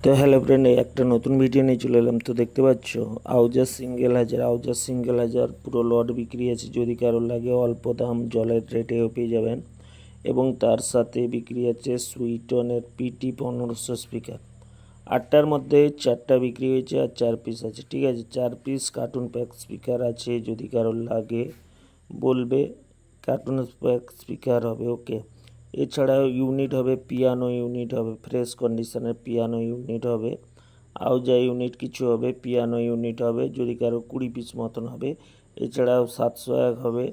তো hello friend, একটা নতুন ভিডিও নিয়ে চলে এলাম। তো দেখতে পাচ্ছ আউজার সিঙ্গেল হাজার পুরো লট বিক্রি আছে। যদি কারোর লাগে অল্প দাম জলের রেটেও পেয়ে যাবেন। এবং তার সাথে বিক্রি আছে সুইটনের পিটি 1500 স্পিকার। 8টার মধ্যে 4টা বিক্রি হয়েছে আর 4 পিস আছে। ঠিক আছে, 4 পিস কার্টুন প্যাক স্পিকার আছে। যদি কারোর লাগে বলবে, কার্টুন প্যাক স্পিকার হবে। ওকে, এছাড়াও ইউনিট হবে, পিয়ানো ইউনিট হবে, ফ্রেশ কন্ডিশনের পিয়ানো ইউনিট হবে, আউজা ইউনিট কিছু হবে, পিয়ানো ইউনিট হবে। যদি কারো 20 পিস মতন হবে। এছাড়াও 701 হবে,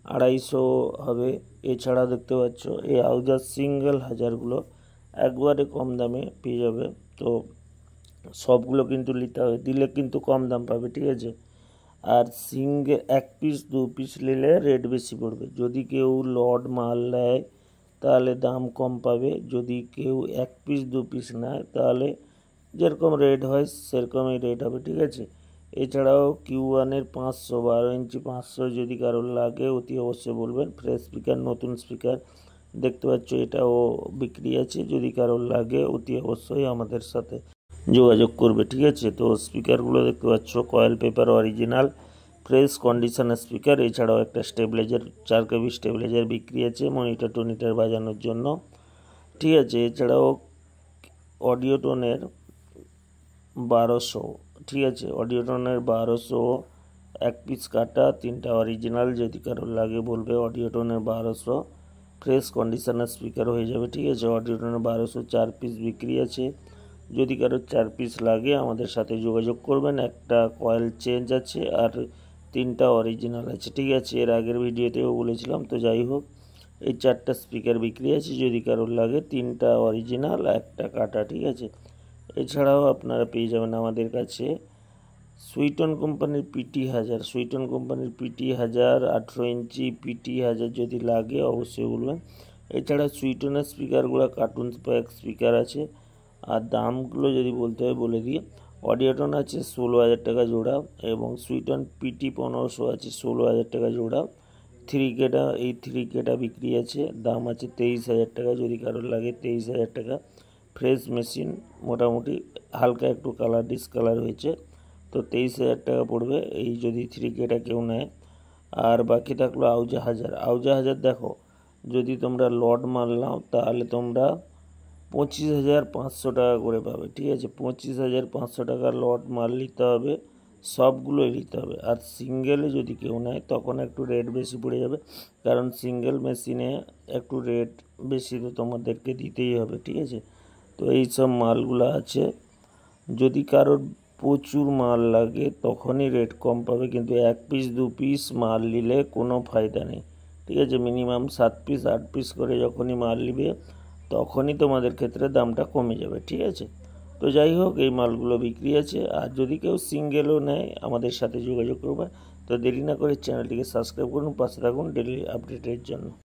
250 হবে। এছাড়া দেখতে পাচ্ছ এই আউজার সিঙ্গেল হাজারগুলো একবারে কম দামে পেয়ে যাবে। তো সবগুলো কিন্তু নিতে হবে, দিলে কিন্তু কম দাম পাবে। ঠিক আছে, আর সিঙ্গেল 1 পিস 2 পিস নিলে রেট বেশি পড়বে। যদি কেউ লট মাল নেয় তাহলে দাম কম পাবে। যদি কেউ 1 পিস 2 পিস নেয় তাহলে যেরকম রেট হয় সেরকমই রেট হবে। ঠিক আছে, এছাড়াও Q1-এর 500 12 ইঞ্চি 500 যদি কারোর লাগে অতি অবশ্যই বলবেন। ফ্রেশ স্পিকার, নতুন স্পিকার দেখতে পাচ্ছ, এটাও বিক্রি আছে। যদি কারোর লাগে অতি অবশ্যই আমাদের সাথে যোগাযোগ করবে। ঠিক আছে, তো স্পিকারগুলো দেখতে পাচ্ছ কয়েল পেপার অরিজিনাল ফ্রেশ কন্ডিশনের স্পিকার। এছাড়াও একটা স্টেবিলাইজার 4 কেবি স্টেবিলাইজার বিক্রি আছে মনিটর টনিটর বাজানোর জন্য। ঠিক আছে, এছাড়াও অডিওটোনের 1200। ঠিক আছে, অডিওটোনের 1200 1 পিস কাটা, 3টা অরিজিনাল। যদি কারোর লাগে বলবে। অডিওটোনের 1200 ফ্রেশ কন্ডিশনের স্পিকার হয়ে যাবে। ঠিক আছে, অডিওটোনের 1200 4 পিস বিক্রি আছে। যদি কারোর 4 পিস লাগে আমাদের সাথে যোগাযোগ করবেন। একটা কয়েল চেঞ্জ আছে আর 3টা অরিজিনাল আছে। ঠিক আছে, এর আগের ভিডিওতেও বলেছিলাম। তো যাই হোক, এই 4টা স্পিকার বিক্রি আছে। যদি কারোর লাগে 3টা অরিজিনাল, একটা কাটা। ঠিক আছে, এছাড়াও আপনারা পেয়ে যাবেন আমাদের কাছে সুইটন কোম্পানির পিটি 1000, সুইটন কোম্পানির পিটি 1000 18 ইঞ্চি পিটি 1000 যদি লাগে অবশ্যই বলবেন। এছাড়া সুইটনের স্পিকারগুলো কার্টুন প্যাক স্পিকার আছে। আর দামগুলো যদি বলতে হয় বলে দিই, অডিওটন আছে 16,000 টাকা জোড়া, এবং সুইটন পিটি 1500 আছে 16,000 টাকা জোড়া। 3Kটা, এই 3Kটা বিক্রি আছে, দাম আছে 23,000 টাকা। যদি কারোর লাগে 23,000 টাকা। ফ্রেশ মেশিন, মোটামুটি হালকা একটু কালার ডিসকালার হয়েছে, তো 23,000 টাকা পড়বে এই যদি 3Kটা কেউ নেয়। আর বাকি থাকলো আউজা হাজার দেখো, যদি তোমরা লট মাল নাও তাহলে তোমরা 25,500 টাকা করে পাবে। ঠিক আছে, 25,500 টাকার লট মাল নিতে হবে, সবগুলোই নিতে হবে। আর সিঙ্গেলে যদি কেউ নেয় তখন একটু রেট বেশি পড়ে যাবে, কারণ সিঙ্গেল মেশিনে একটু রেট বেশি তো তোমাদেরকে দিতেই হবে। ঠিক আছে, তো এই সব মালগুলো আছে। যদি কারোর প্রচুর মাল লাগে তখনই রেট কম পাবে, কিন্তু 1 পিস 2 পিস মাল নিলে কোনো ফায়দা নেই। ঠিক আছে, মিনিমাম 7 পিস 8 পিস করে যখনই মাল নিবে তখনই তোমাদের ক্ষেত্রে দামটা কমে যাবে। ঠিক আছে, তো যাই হোক, এই মালগুলো বিক্রি আছে। আর যদি কেউ সিঙ্গেলও নেয় আমাদের সাথে যোগাযোগ করবে। তো দেরি না করে চ্যানেলটিকে সাবস্ক্রাইব করুন, পাশে থাকুন ডেলি আপডেটের জন্য।